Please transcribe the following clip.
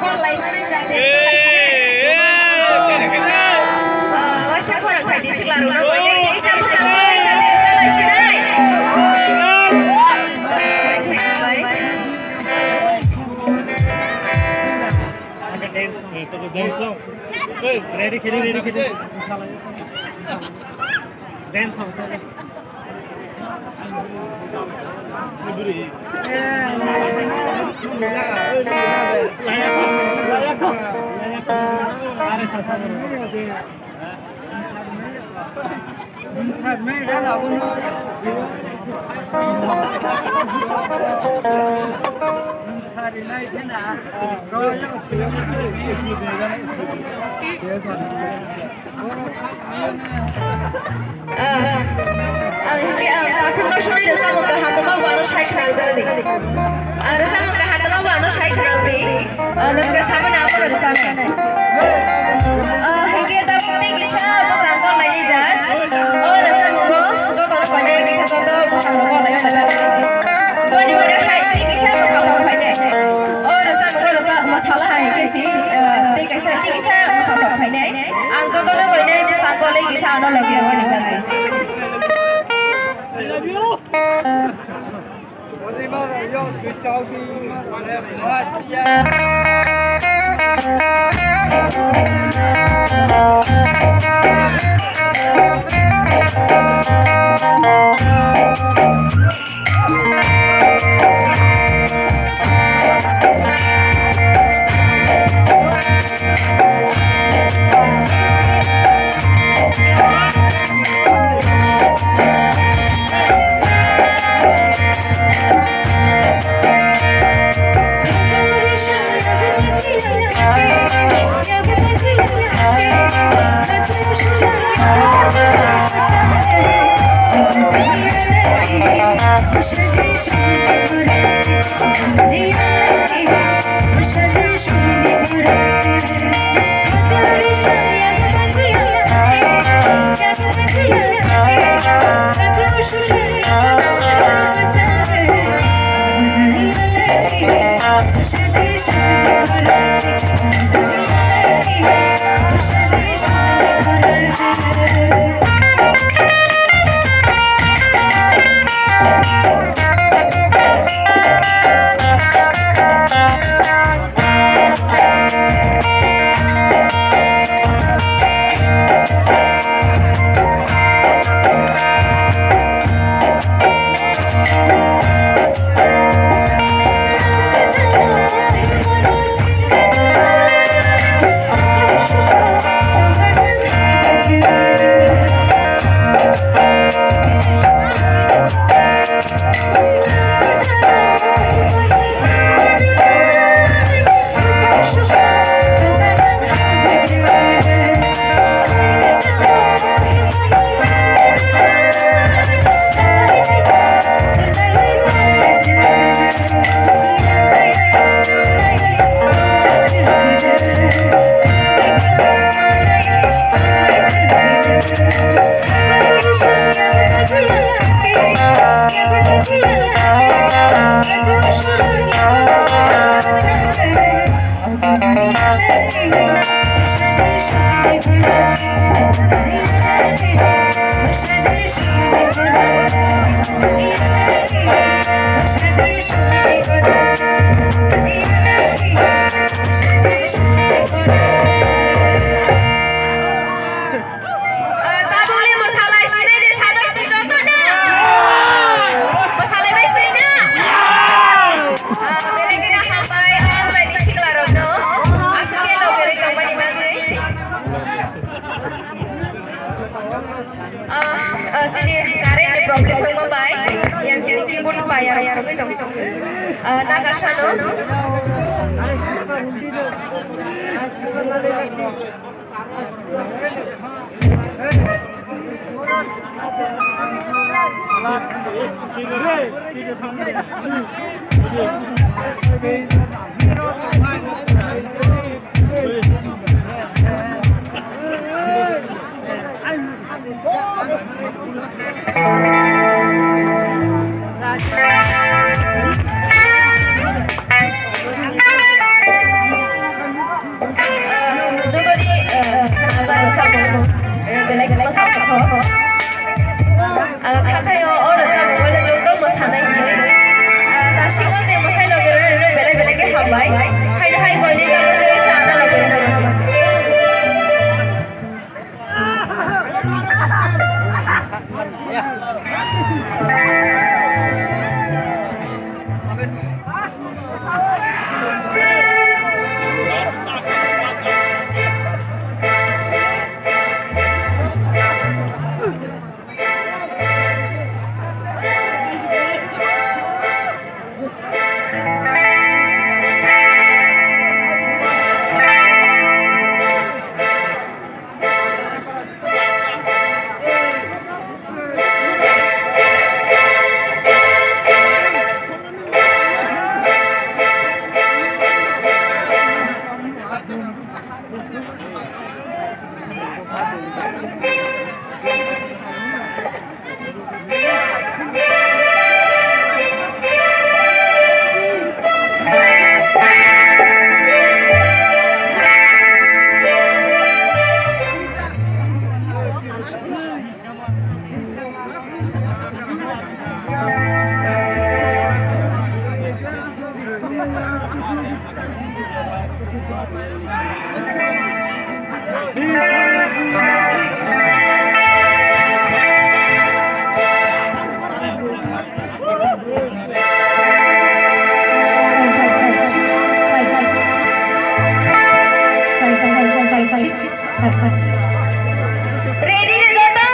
con lấy mana jadi. Wah, orang kayak di Cilaru, jadi satu sama jadi salah sini. Ready, dance song. Thường nói số đi được sao một cái hàng tao vào nó sai khăn đi, được sao một cái hàng tao vào nó sai khăn đi, được cái sao nào cũng được sao này, hình kia tao đi cái sao có sáng con này đi ra, được sao một có còn còn đây cái sao tao một hàng con này mà sao đi vào đây hay đi cái sao một hàng phải này, được sao mà sao là hay cái gì, đi cái sao một hàng phải này, ăn có nó ngồi đây cái sáng con lấy cái sao nó là cái này phải jadi karen ada problem yang membaik yang jadi kibun bayar yang itu dong nagasano खाखायो और जामु गले जोंदो मोसानाय हियै ता सिङाव जे मोसाय लगे रे बेलेग बेलेग के हाबाय हाय हाय गयनि गाले साना लगे रे Ready रे जोंदो